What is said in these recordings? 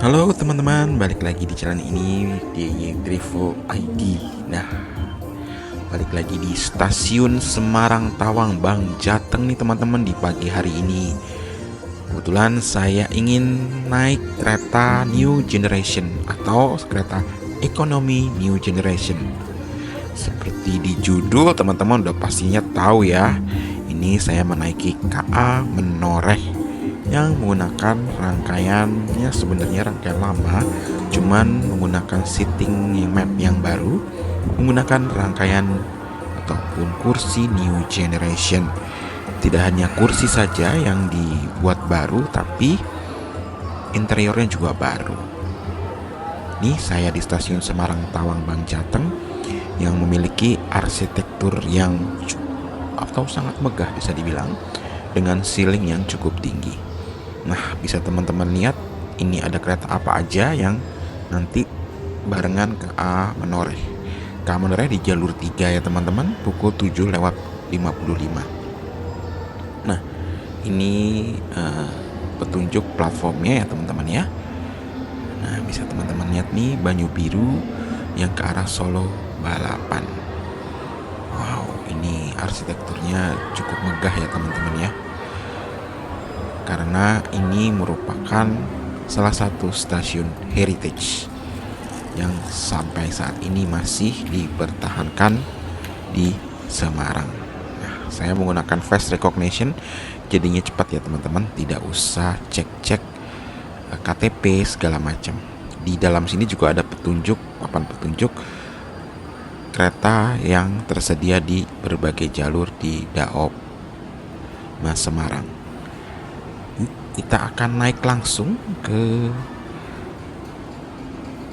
Halo teman-teman, balik lagi di channel ini di Travel ID. Nah, balik lagi di stasiun Semarang Tawang Bang Jateng nih teman-teman di pagi hari ini. Kebetulan saya ingin naik kereta New Generation atau kereta ekonomi New Generation. Seperti di judul teman-teman udah pastinya tahu ya. Ini saya menaiki KA Menoreh yang menggunakan rangkaiannya sebenarnya rangkaian lama, cuman menggunakan seating yang map yang baru, menggunakan rangkaian ataupun kursi New Generation. Tidak hanya kursi saja yang dibuat baru, tapi interiornya juga baru. Ini saya di stasiun Semarang Tawang Bang Jateng yang memiliki arsitektur yang atau sangat megah bisa dibilang, dengan ceiling yang cukup tinggi. Nah, bisa teman-teman lihat ini ada kereta apa aja yang nanti barengan ke A Menoreh. KA Menoreh di jalur 3 ya teman-teman, pukul 7:55. Nah, ini petunjuk platformnya ya teman-teman ya. Nah, bisa teman-teman lihat nih Banyu Biru yang ke arah Solo Balapan. Wow, ini arsitekturnya cukup megah ya teman-teman ya. Karena ini merupakan salah satu stasiun heritage yang sampai saat ini masih dipertahankan di Semarang. Nah, saya menggunakan face recognition, jadinya cepat ya teman-teman, tidak usah cek-cek KTP segala macam. Di dalam sini juga ada papan petunjuk kereta yang tersedia di berbagai jalur di Daop Mas Semarang. Kita akan naik langsung ke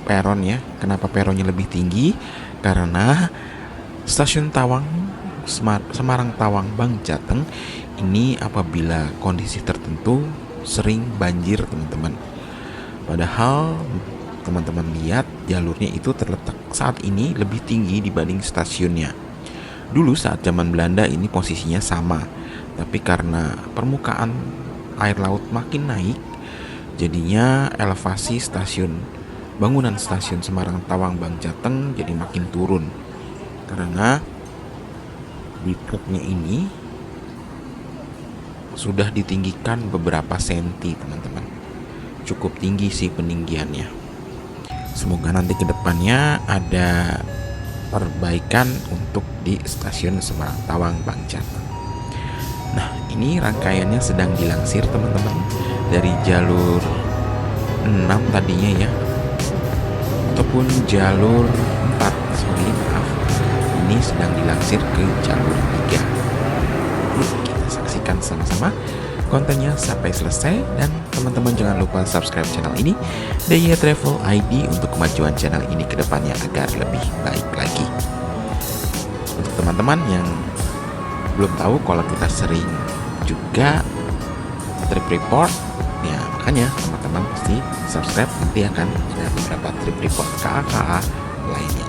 peron ya. Kenapa peronnya lebih tinggi? Karena stasiun Semarang Tawang Bang Jateng ini apabila kondisi tertentu sering banjir teman-teman. Padahal teman-teman lihat jalurnya itu terletak saat ini lebih tinggi dibanding stasiunnya. Dulu saat zaman Belanda ini posisinya sama, tapi karena permukaan air laut makin naik, jadinya elevasi bangunan stasiun Semarang Tawang Bang Jateng jadi makin turun. Karena di truknya ini sudah ditinggikan beberapa senti teman-teman. Cukup tinggi sih peninggiannya. Semoga nanti kedepannya ada perbaikan untuk di stasiun Semarang Tawang Bang Jateng. Nah, ini rangkaiannya sedang dilansir teman-teman dari jalur 6 tadinya ya, ataupun jalur 4, maaf. Ini sedang dilansir ke jalur 3. Yuk kita saksikan sama-sama kontennya sampai selesai, dan teman-teman jangan lupa subscribe channel ini DIY Travel ID untuk kemajuan channel ini ke depannya agar lebih baik lagi. Untuk teman-teman yang belum tahu kalau kita sering juga trip report ya, makanya teman-teman pasti subscribe, nanti akan ada beberapa trip report KA lainnya.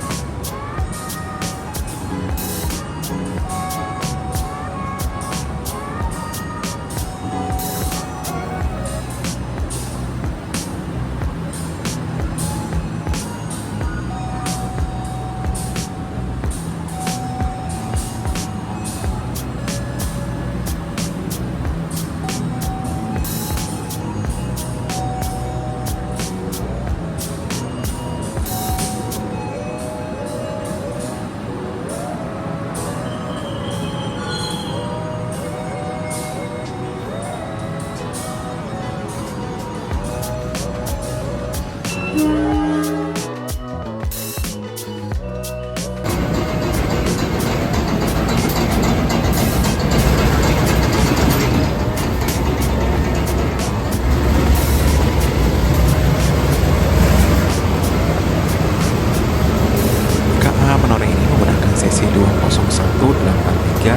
KA Menoreh ini menggunakan cc 2018324.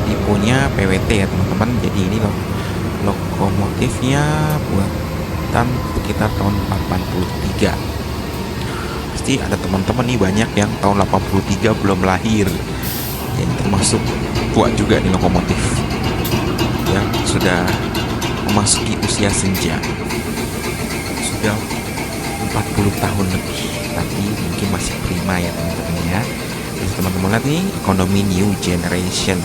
Tipenya PWT ya teman-teman. Jadi ini lokomotifnya buatan sekitar tahun 83. Pasti ada teman-teman nih banyak yang tahun 83 belum lahir. Jadi termasuk tua juga nih lokomotif yang sudah memasuki usia usia senja. Sudah 40 tahun lebih, tapi mungkin masih prima ya teman-teman ya. Bisa teman-teman lihat nih, ekonomi new generation.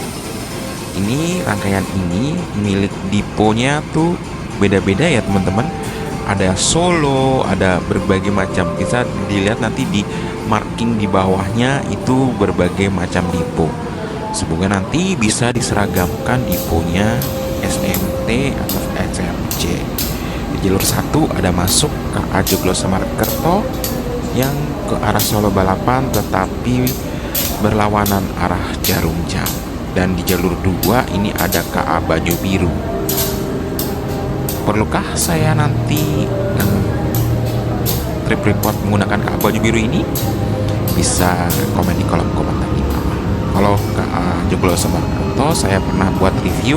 Ini rangkaian ini milik deponya tuh beda-beda ya teman-teman. Ada Solo, ada berbagai macam. Bisa dilihat nanti di marking di bawahnya itu berbagai macam depo. Semoga nanti bisa diseragamkan deponya SMT atau SMC. Di jalur 1 ada masuk KA Joglosemarkerto yang ke arah Solo Balapan tetapi berlawanan arah Jarum Jam. Dan di jalur 2 ini ada KA Banyu Biru. Perlukah saya nanti trip report menggunakan KA Banyu Biru ini? Bisa komen di kolom komentar di bawah. Kalau KA Joglosemarkerto, saya pernah buat review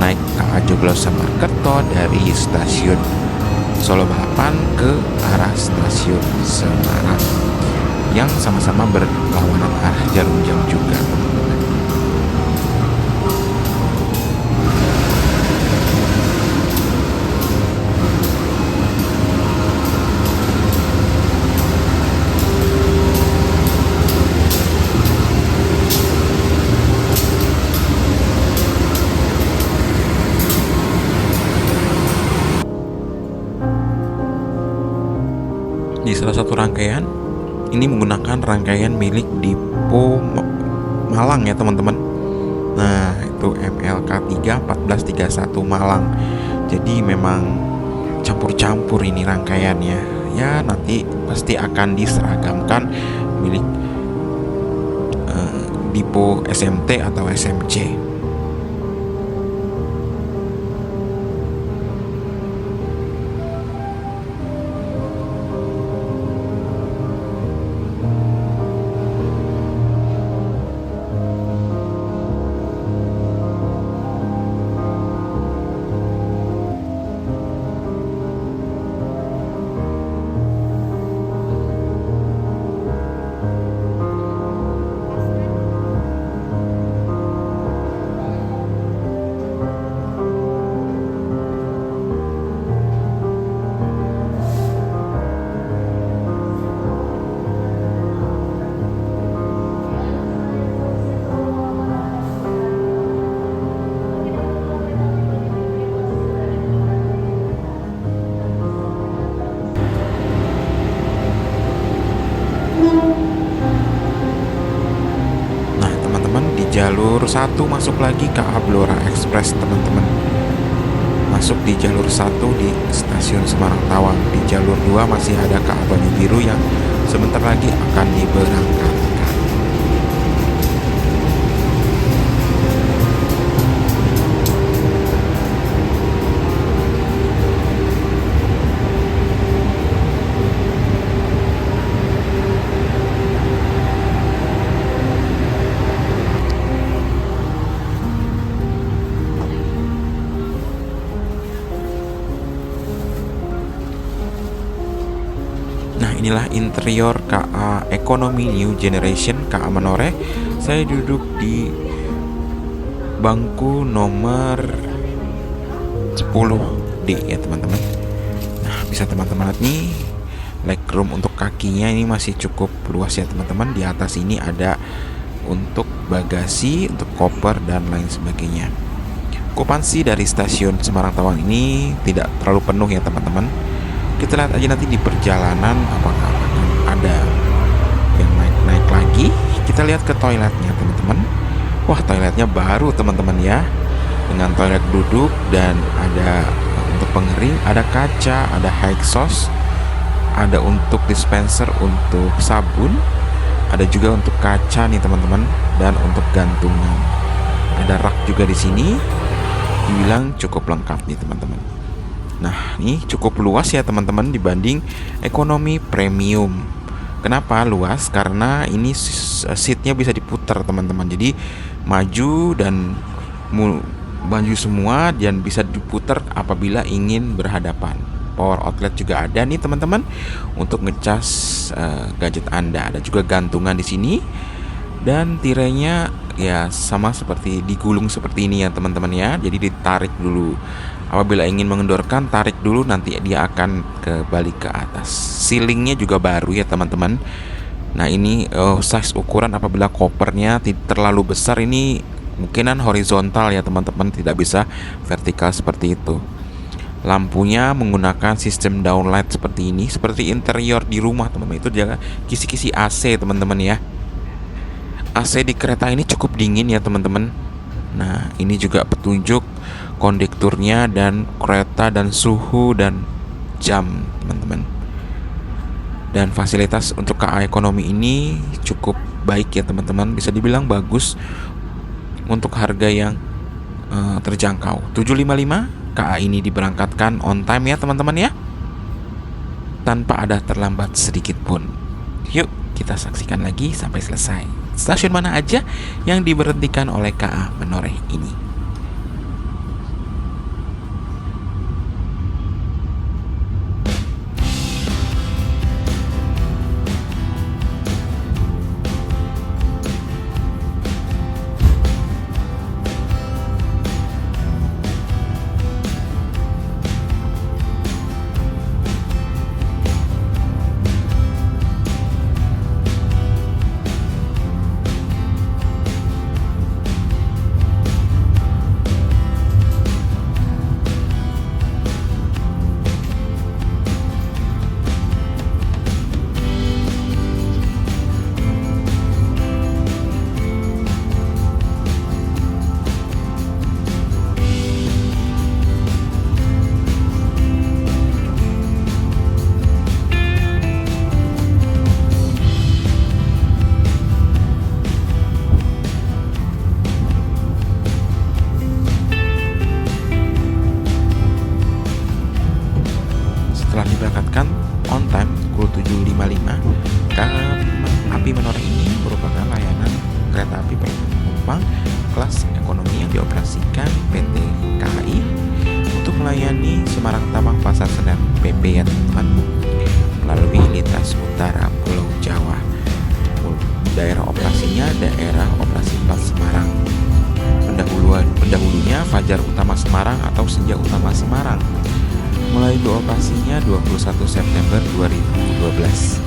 naik KA Joglosemarkerto dari stasiun Solo Balapan ke arah stasiun Semarang yang sama-sama berlawanan arah Jarum Jam juga. Di salah satu rangkaian ini menggunakan rangkaian milik Depo Malang ya teman-teman. Nah itu MLK 3 1431 Malang. Jadi memang campur-campur ini rangkaiannya. Ya nanti pasti akan diseragamkan milik Depo SMT atau SMC. Jalur 1 masuk lagi KA Blora Express teman-teman. Masuk di jalur 1 di stasiun Semarang Tawang. Di jalur 2 masih ada KA Banyu Biru yang sebentar lagi akan diberangkatkan. Nah inilah interior KA Ekonomi New Generation KA Manore. Saya duduk di bangku nomor 10D ya teman-teman. Nah bisa teman-teman lihat nih, legroom untuk kakinya ini masih cukup luas ya teman-teman. Di atas ini ada untuk bagasi, untuk koper dan lain sebagainya. Okupansi dari stasiun Semarang Tawang ini tidak terlalu penuh ya teman-teman. Kita lihat aja nanti di perjalanan apakah akan ada yang naik lagi. Kita lihat ke toiletnya teman-teman. Wah toiletnya baru teman-teman ya, dengan toilet duduk dan ada untuk pengering, ada kaca, ada high exhaust, ada untuk dispenser untuk sabun, ada juga untuk kaca nih teman-teman, dan untuk gantungan. Ada rak juga di sini. Dibilang cukup lengkap nih teman-teman. Nah ini cukup luas ya teman-teman dibanding ekonomi premium. Kenapa luas? Karena ini seatnya bisa diputar teman-teman. Jadi maju dan maju semua dan bisa diputar apabila ingin berhadapan. Power outlet juga ada nih teman-teman untuk ngecas gadget Anda. Ada juga gantungan di sini dan tirainya ya sama seperti digulung seperti ini ya teman-teman ya. Jadi ditarik dulu Apabila ingin mengendorkan, tarik dulu, nanti dia akan kembali ke atas. Sealingnya juga baru ya teman-teman. Nah ini size ukuran apabila kopernya terlalu besar, ini mungkinan horizontal ya teman-teman, tidak bisa vertikal seperti itu. Lampunya menggunakan sistem downlight seperti ini, seperti interior di rumah teman-teman. Itu dia kisi-kisi AC teman-teman ya. AC di kereta ini cukup dingin ya teman-teman. Nah ini juga petunjuk kondekturnya dan kereta dan suhu dan jam teman-teman. Dan fasilitas untuk KA ekonomi ini cukup baik ya teman-teman, bisa dibilang bagus untuk harga yang terjangkau. 755 KA ini diberangkatkan on time ya teman-teman ya, tanpa ada terlambat sedikit pun. Yuk kita saksikan lagi sampai selesai. Stasiun mana aja yang diberhentikan oleh KA Menoreh ini? Setelah diberangkatkan on time pukul 7.55, KA Api Menoreh ini merupakan layanan kereta api penumpang kelas ekonomi yang dioperasikan PT KAI untuk melayani Semarang Tawang Pasar Senen PP ya teman-teman, melalui lintas utara Pulau Jawa. Daerah operasinya daerah operasi Plat Semarang. Pendahulunya Fajar Utama Semarang atau Senja Utama Semarang. Mulai beroperasinya 21 September 2012.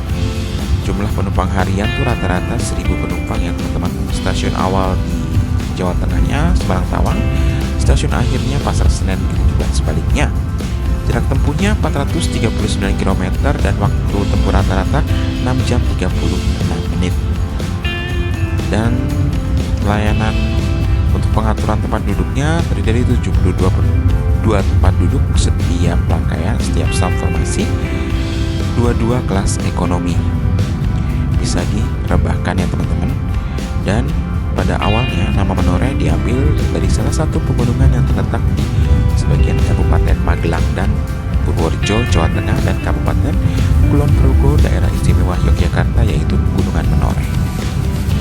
Jumlah penumpang harian tuh rata-rata 1.000 penumpang ya teman-teman. Stasiun awal di Jawa Tengahnya Semarang Tawang, stasiun akhirnya Pasar Senen, gitu juga sebaliknya. Jarak tempuhnya 439 km dan waktu tempuh rata-rata 6 jam 36 menit. Dan layanan untuk pengaturan tempat duduknya terdiri dari 72 tempat duduk setiap rangkaian, setiap formasi, 22 kelas ekonomi. Bisa direbahkan ya teman-teman. Dan pada awalnya nama Menoreh diambil dari salah satu pegunungan yang terletak di sebagian Kabupaten Magelang dan Purworejo, Jawa Tengah, dan Kabupaten Kulon Progo, daerah istimewa Yogyakarta, yaitu Gunungan Menoreh.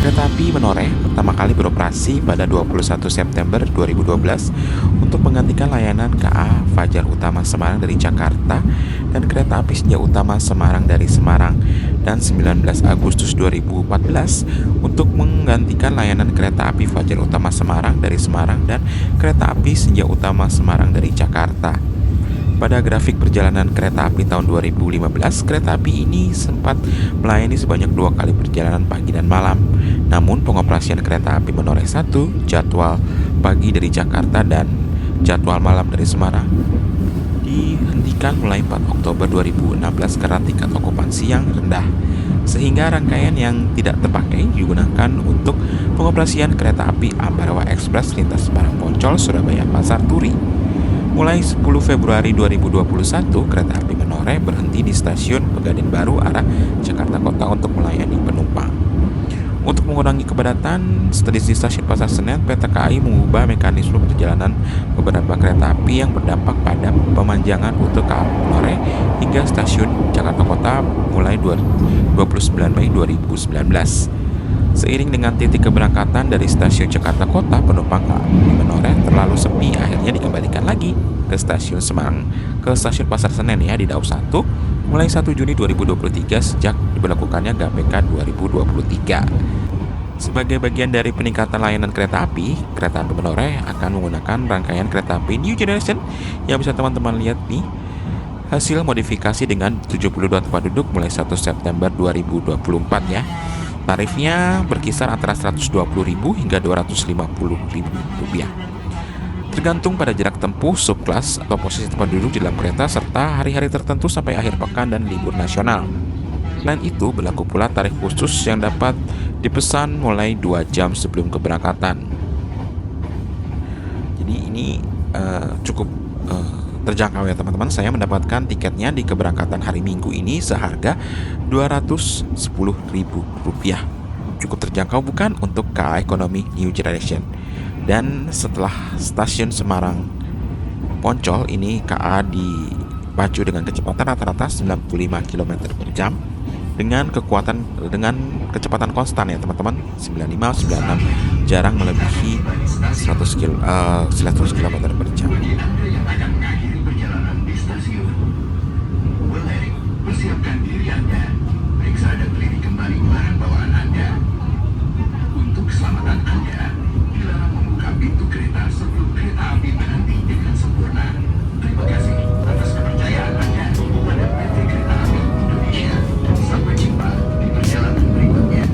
Kereta api Menoreh pertama kali beroperasi pada 21 September 2012 untuk menggantikan layanan KA Fajar Utama Semarang dari Jakarta dan kereta api Senja Utama Semarang dari Semarang, dan 19 Agustus 2014 untuk menggantikan layanan kereta api Fajar Utama Semarang dari Semarang dan kereta api Senja Utama Semarang dari Jakarta. Pada grafik perjalanan kereta api tahun 2015, kereta api ini sempat melayani sebanyak 2 kali perjalanan pagi dan malam. Namun pengoperasian kereta api Menoreh 1, jadwal pagi dari Jakarta dan jadwal malam dari Semarang, dihentikan mulai 4 Oktober 2016 karena tingkat okupansi yang rendah, sehingga rangkaian yang tidak terpakai digunakan untuk pengoperasian kereta api Ambarawa Express lintas Semarang Poncol Surabaya Pasar Turi. Mulai 10 Februari 2021, kereta api Menoreh berhenti di stasiun Pegadaian Baru arah Jakarta Kota untuk melayani penumpang. Untuk mengurangi kepadatan di stasiun Pasar Senen, PT KAI mengubah mekanisme perjalanan beberapa kereta api yang berdampak pada pemanjangan rute KA Menoreh hingga stasiun Jakarta Kota mulai 29 Mei 2019. Seiring dengan titik keberangkatan dari stasiun Jakarta Kota, penumpang KAI Menoreh terlalu sepi, akhirnya dikembalikan lagi ke stasiun Semarang, ke stasiun Pasar Senen ya di Daob 1 mulai 1 Juni 2023 sejak diberlakukannya GPK 2023. Sebagai bagian dari peningkatan layanan kereta api Menoreh akan menggunakan rangkaian kereta api New Generation yang bisa teman-teman lihat nih. Hasil modifikasi dengan 72 tempat duduk mulai 1 September 2024 ya. Tarifnya berkisar antara 120.000 hingga 250.000 rupiah. Tergantung pada jarak tempuh, subkelas atau posisi tempat duduk di dalam kereta serta hari-hari tertentu sampai akhir pekan dan libur nasional. Selain itu, berlaku pula tarif khusus yang dapat dipesan mulai 2 jam sebelum keberangkatan. Jadi ini cukup terjangkau ya teman-teman. Saya mendapatkan tiketnya di keberangkatan hari Minggu ini seharga Rp210.000. Cukup terjangkau bukan untuk KA Ekonomi New Generation. Dan setelah stasiun Semarang Poncol ini KA dipacu dengan kecepatan rata-rata 95 km per jam dengan kecepatan konstan ya teman-teman, 95 96, jarang melebihi 100 km per jam. Persiapkan diri Anda, periksa dan teliti kembali barang bawaan Anda. Untuk keselamatan Anda, dilarang membuka pintu kereta sebelum kereta api berhenti dengan sempurna. Terima kasih atas kepercayaan Anda kepada PT Kereta Api Indonesia. Sampai jumpa di perjalanan berikutnya.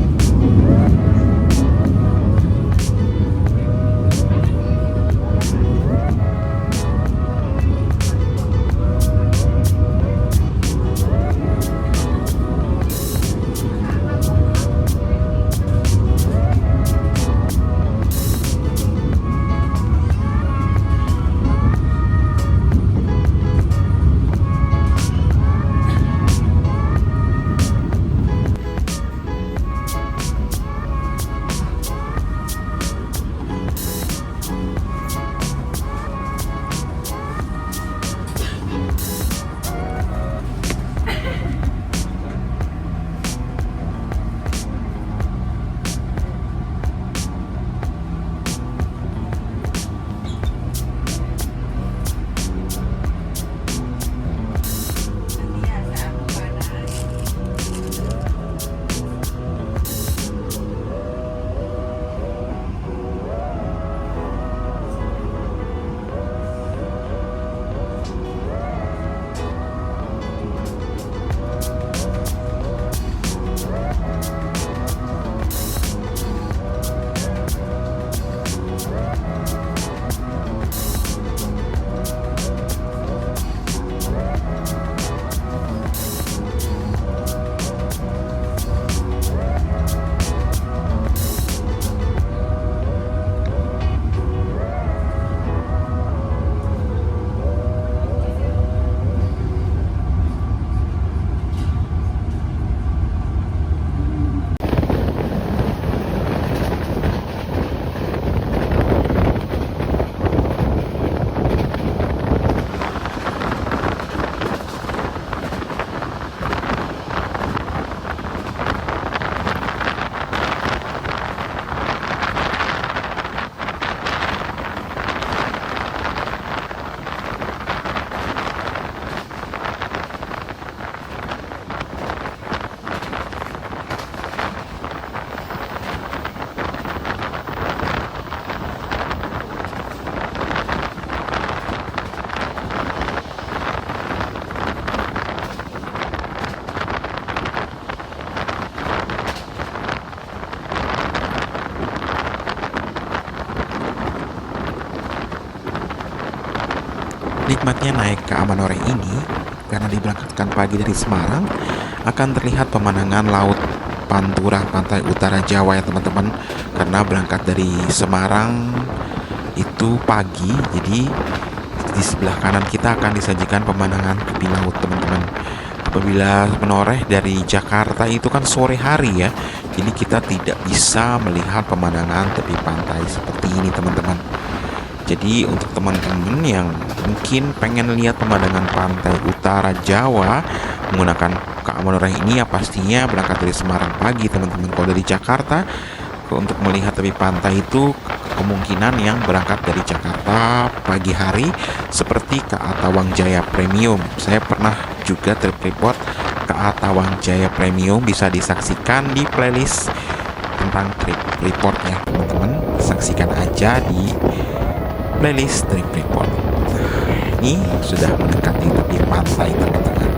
Nikmatnya naik KA Menoreh ini karena diberangkatkan pagi dari Semarang, akan terlihat pemandangan laut Pantura, pantai utara Jawa ya teman-teman. Karena berangkat dari Semarang itu pagi, jadi di sebelah kanan kita akan disajikan pemandangan tepi laut teman-teman. Apabila Menoreh dari Jakarta itu kan sore hari ya, jadi kita tidak bisa melihat pemandangan tepi pantai seperti ini teman-teman. Jadi untuk teman-teman yang mungkin pengen lihat pemandangan pantai utara Jawa menggunakan KA Menoreh ini, ya pastinya berangkat dari Semarang pagi teman-teman. Kalau dari Jakarta untuk melihat tepi pantai itu kemungkinan yang berangkat dari Jakarta pagi hari seperti KA Tawang Jaya Premium. Saya pernah juga trip report KA Tawang Jaya Premium, bisa disaksikan di playlist tentang trip report ya teman-teman. Saksikan aja di playlist trip report. Ini sudah mendekati tepi pantai teman-teman.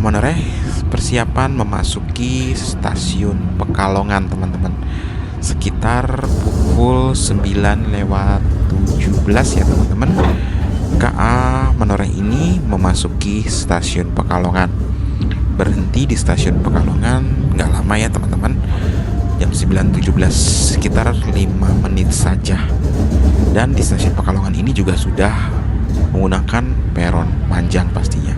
Menoreh persiapan memasuki stasiun Pekalongan teman-teman. Sekitar pukul 9:17 ya teman-teman. KA Menoreh ini memasuki stasiun Pekalongan. Berhenti di stasiun Pekalongan nggak lama ya teman-teman. Jam 9:17, sekitar 5 menit saja. Dan di stasiun Pekalongan ini juga sudah menggunakan peron panjang pastinya.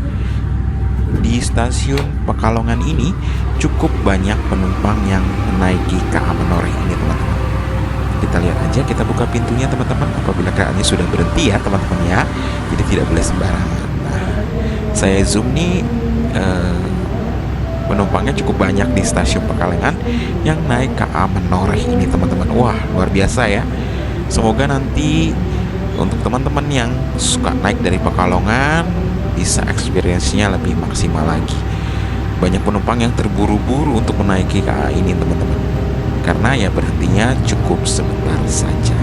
Di stasiun Pekalongan ini cukup banyak penumpang yang menaiki KA Menoreh ini teman-teman. Kita lihat aja, kita buka pintunya teman-teman apabila KA-nya sudah berhenti ya teman-teman ya. Jadi tidak boleh sembarangan. Nah, saya zoom nih, penumpangnya cukup banyak di stasiun Pekalongan yang naik KA Menoreh ini teman-teman. Wah, luar biasa ya. Semoga nanti untuk teman-teman yang suka naik dari Pekalongan bisa experience-nya lebih maksimal lagi. Banyak penumpang yang terburu-buru untuk menaiki KA ini teman-teman, karena ya berhentinya cukup sebentar saja.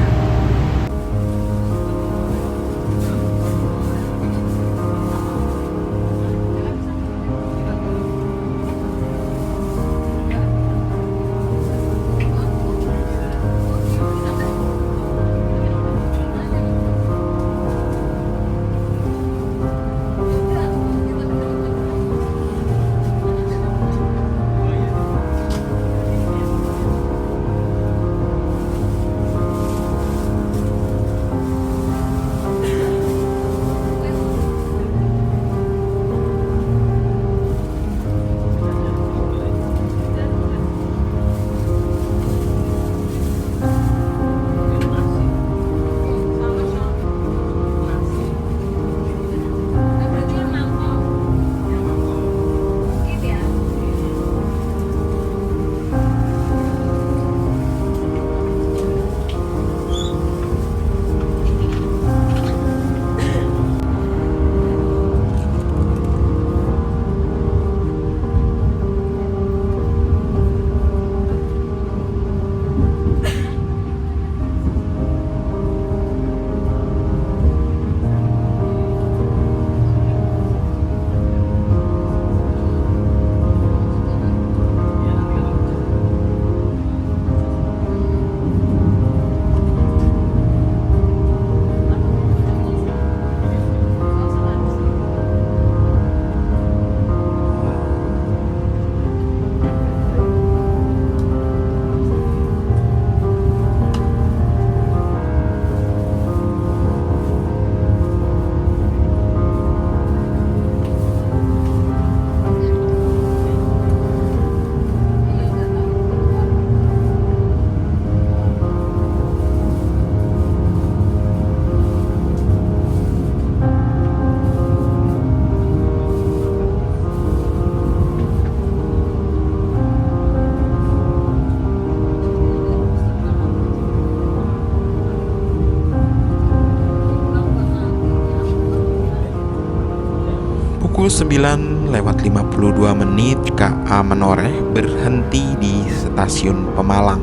Pukul 9 lewat 52 menit KA Menoreh berhenti di stasiun Pemalang.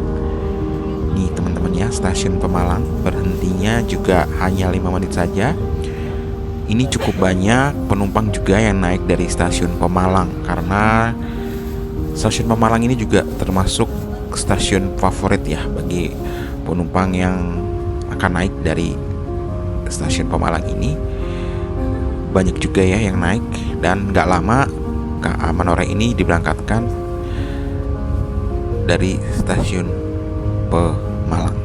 Nih teman-teman ya, stasiun Pemalang berhentinya juga hanya 5 menit saja. Ini cukup banyak penumpang juga yang naik dari stasiun Pemalang, karena stasiun Pemalang ini juga termasuk stasiun favorit ya bagi penumpang yang akan naik dari stasiun Pemalang ini. Banyak juga ya yang naik, dan gak lama KA Menoreh ini diberangkatkan dari stasiun Pemalang.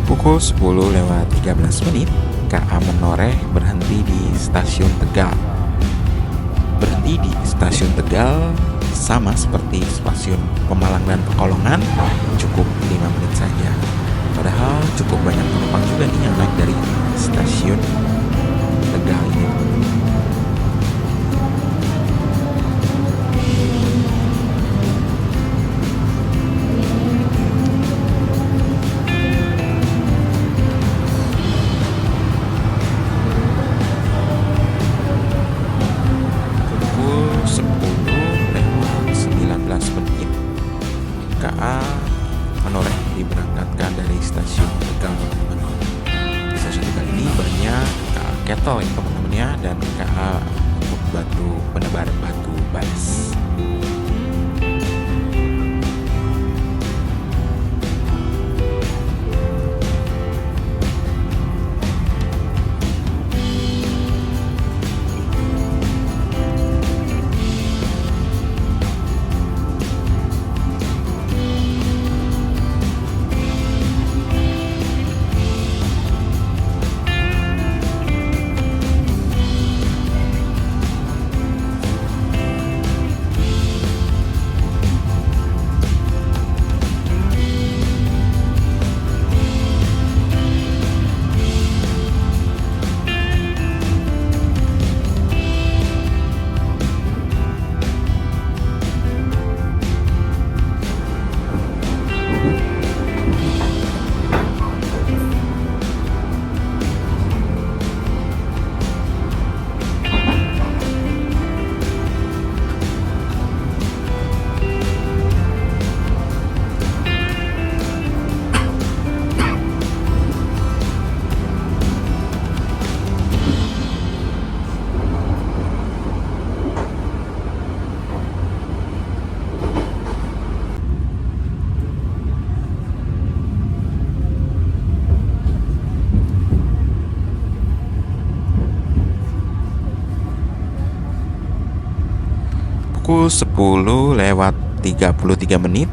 Pukul 10 lewat 13 menit, KA Menoreh berhenti di stasiun Tegal. Berhenti di stasiun Tegal sama seperti stasiun Pemalang dan Pekalongan, cukup 5 menit saja. Padahal cukup banyak penumpang juga nih yang naik dari stasiun Tegal ini. KA Menoreh diberangkatkan dari stasiun Tegal, teman-teman. Di stasiun Tegal ini banyak KA Kettle ya teman-teman ya, dan KA untuk penebar batu balas. Pukul 10 lewat 33 menit,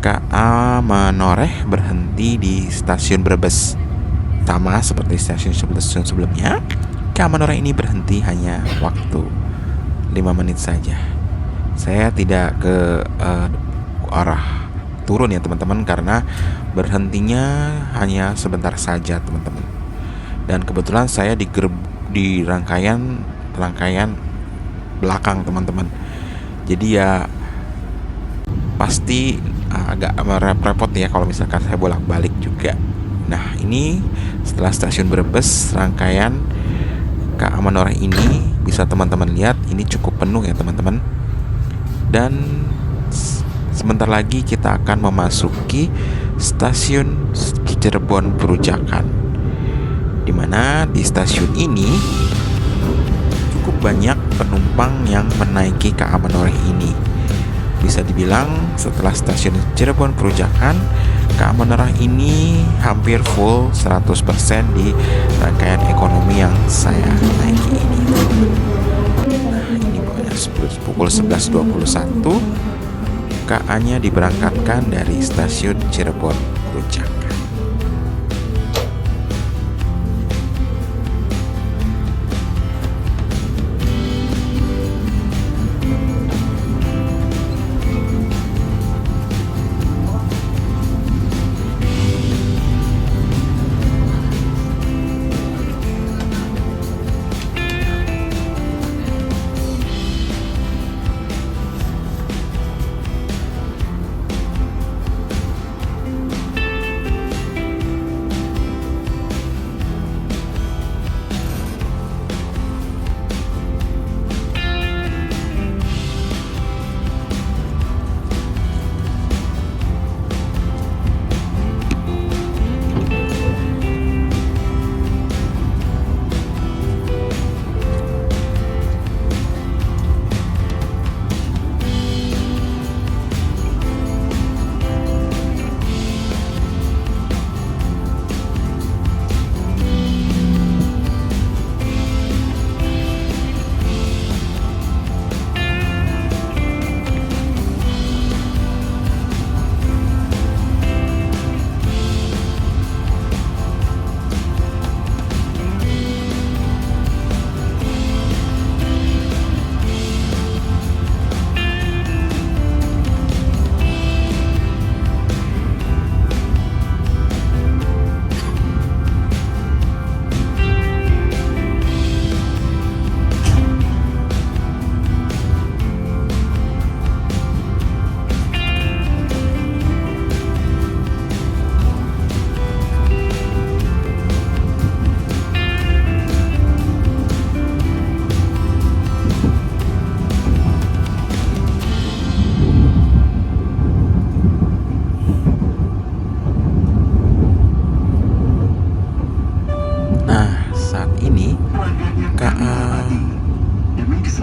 KA Menoreh berhenti di stasiun Brebes. Sama seperti stasiun sebelumnya, KA Menoreh ini berhenti hanya waktu 5 menit saja. Saya tidak ke arah turun ya teman-teman, karena berhentinya hanya sebentar saja teman-teman. Dan kebetulan saya di rangkaian belakang teman-teman. Jadi ya pasti agak repot ya kalau misalkan saya bolak-balik juga. Nah ini setelah stasiun Brebes, rangkaian KA Menoreh ini bisa teman-teman lihat ini cukup penuh ya teman-teman. Dan sebentar lagi kita akan memasuki stasiun Cirebon Perujakan, dimana di stasiun ini banyak penumpang yang menaiki KA Menoreh ini. Bisa dibilang setelah stasiun Cirebon Perujakan, KA Menoreh ini hampir full 100% di rangkaian ekonomi yang saya naiki ini. Ini pukul 11.21, KA-nya diberangkatkan dari stasiun Cirebon Perujakan.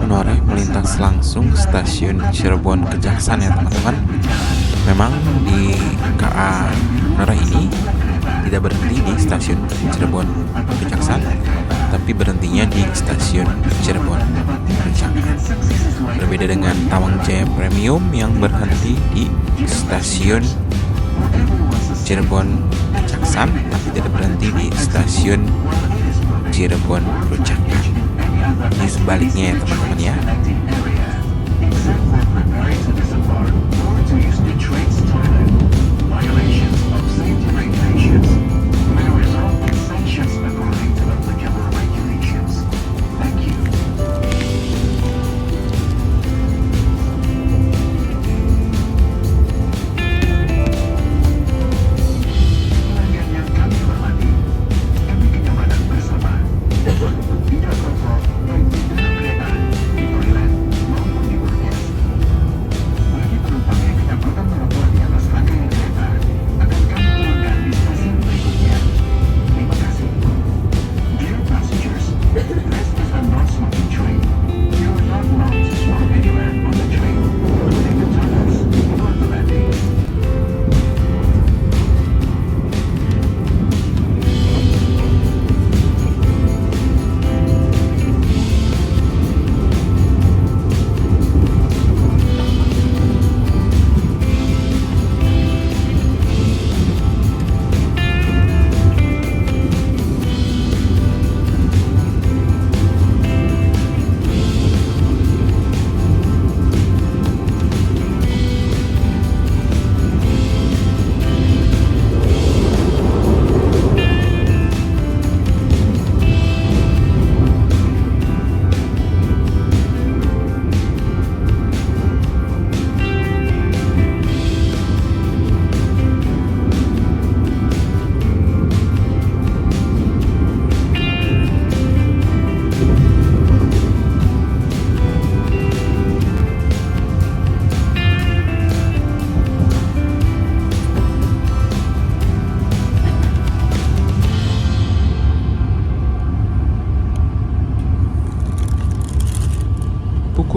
Menoreh melintas langsung stasiun Cirebon Kejaksan ya teman-teman. Memang di KA Menoreh ini tidak berhenti di stasiun Cirebon Kejaksan, tapi berhentinya di stasiun Cirebon Kejaksan. Berbeda dengan Tawang Jaya Premium yang berhenti di stasiun Cirebon Kejaksan, tapi tidak berhenti di stasiun Cirebon Kejaksan. Ini sebaliknya ya teman-teman ya.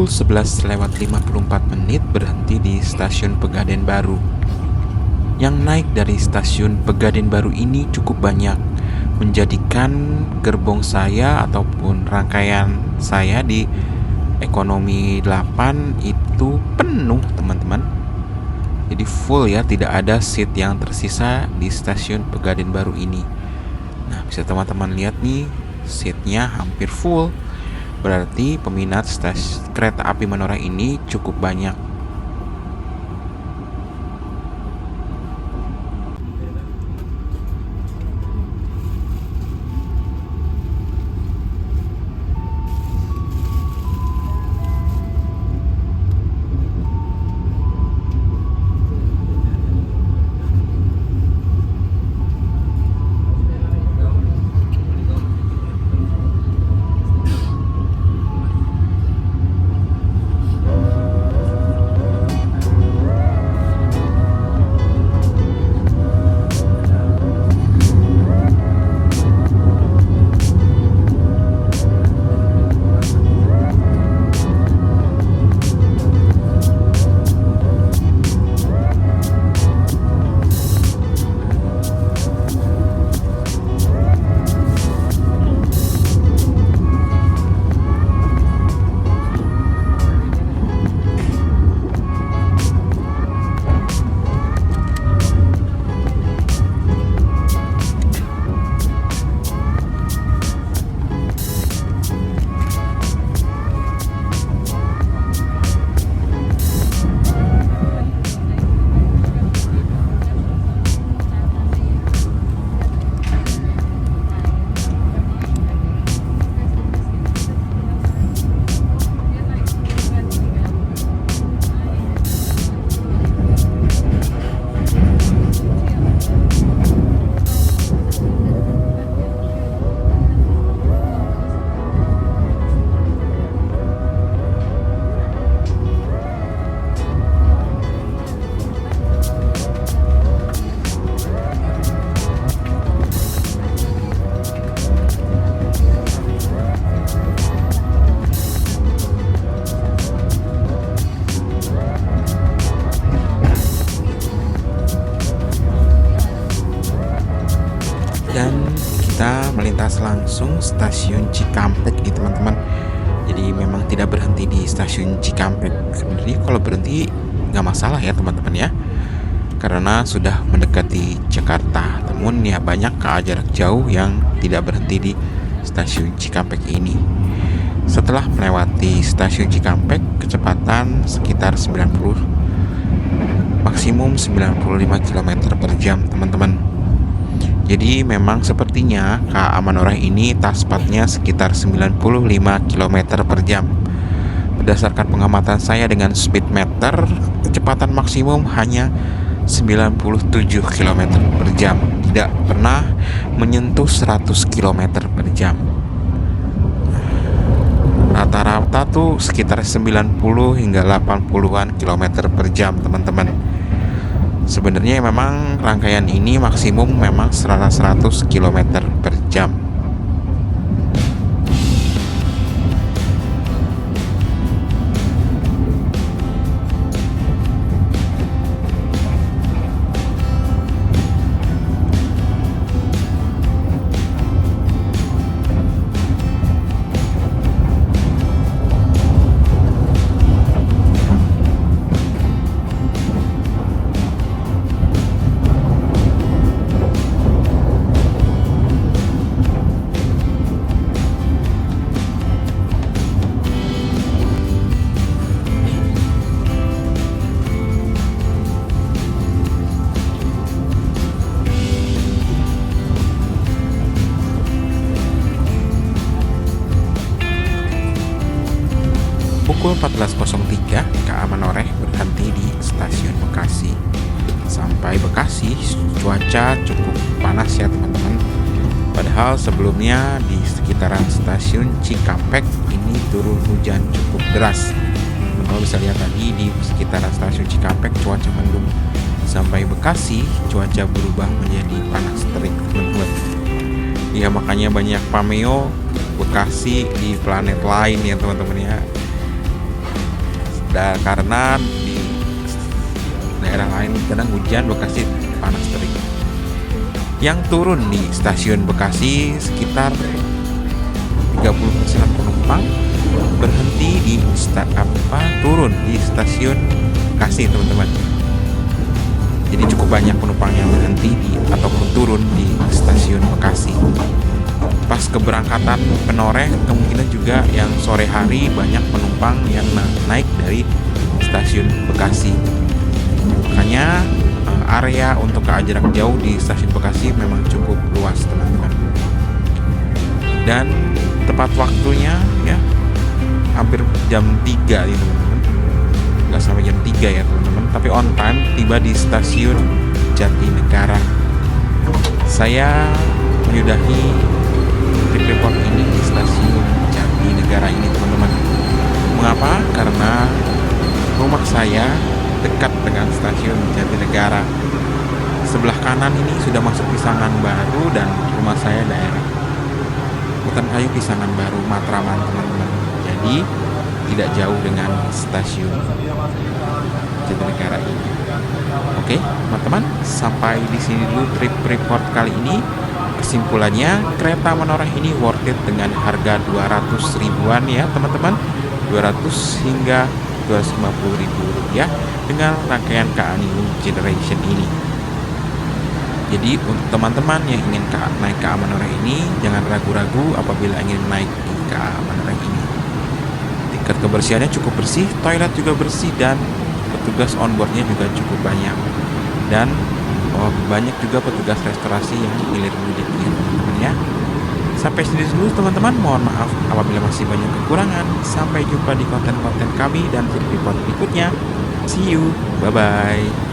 pukul 11:54 berhenti di stasiun Pegadaian Baru. Yang naik dari stasiun Pegadaian Baru ini cukup banyak, menjadikan gerbong saya ataupun rangkaian saya di ekonomi 8 itu penuh, teman-teman. Jadi full ya, tidak ada seat yang tersisa di stasiun Pegadaian Baru ini. Nah, bisa teman-teman lihat nih, seatnya hampir full. Berarti peminat kereta api Manorai ini cukup banyak. Dan kita melintas langsung stasiun Cikampek nih, teman-teman. Jadi memang tidak berhenti di stasiun Cikampek. Sebenarnya kalau berhenti nggak masalah ya, teman-teman ya, karena sudah mendekati Jakarta. Namun ya banyak jarak jauh yang tidak berhenti di stasiun Cikampek ini. Setelah melewati stasiun Cikampek, kecepatan sekitar 90, maksimum 95 km per jam, teman-teman. Jadi memang sepertinya KA Manorai ini taspatnya sekitar 95 km per jam. Berdasarkan pengamatan saya dengan speedometer, kecepatan maksimum hanya 97 km per jam. Tidak pernah menyentuh 100 km per jam. Rata-rata tuh sekitar 90 hingga 80-an km per jam, teman-teman. Sebenarnya memang rangkaian ini maksimum memang 100 km per jam. Pukul 14.03, KA Manorai berhenti di stasiun Bekasi. Sampai Bekasi, cuaca cukup panas ya, teman-teman. Padahal sebelumnya di sekitaran stasiun Cikampek ini turun hujan cukup deras. Kalau bisa lihat tadi di sekitaran stasiun Cikampek cuaca mendung. Sampai Bekasi, cuaca berubah menjadi panas terik, teman-teman. Ya makanya banyak pameo Bekasi di planet lain ya, teman-teman ya. karena di daerah lain kadang hujan, Bekasi panas terik. Yang turun di stasiun Bekasi sekitar 30% penumpang berhenti di turun di stasiun Bekasi, teman-teman. Jadi cukup banyak penumpang yang berhenti ataupun turun di stasiun Bekasi. Pas keberangkatan Penoreh, kemungkinan juga yang sore hari banyak penumpang yang naik dari stasiun Bekasi. Makanya area untuk jarak jauh di stasiun Bekasi memang cukup luas, teman-teman. Dan tepat waktunya ya hampir jam 3 nih, teman-teman. Nggak sampai jam 3 ya, teman-teman, tapi on time tiba di stasiun Jatinegara. Saya menyudahi trip report ini di stasiun Jatinegara ini, teman-teman. Mengapa? Karena rumah saya dekat dengan stasiun Jatinegara. Sebelah kanan ini sudah masuk Pisangan Baru dan rumah saya daerah Hutan Kayu Pisangan Baru, Matraman, teman-teman. Jadi tidak jauh dengan stasiun Jatinegara ini. Oke, teman-teman, sampai di sini dulu trip report kali ini. Kesimpulannya, kereta Menoreh ini worth it dengan harga 200 ribuan ya, teman-teman. 200 hingga 250 ribu rupiah dengan rangkaian KA New Generation ini. Jadi untuk teman-teman yang ingin naik KA Menoreh ini, jangan ragu-ragu apabila ingin naik di KA Menoreh ini. Tingkat kebersihannya cukup bersih, toilet juga bersih, dan petugas onboardnya juga cukup banyak. Dan banyak juga petugas restorasi yang hilir-mudik ya, teman-teman ya. Sampai sini dulu, teman-teman. Mohon maaf apabila masih banyak kekurangan. Sampai jumpa di konten-konten kami dan trip report berikutnya. See you, bye-bye.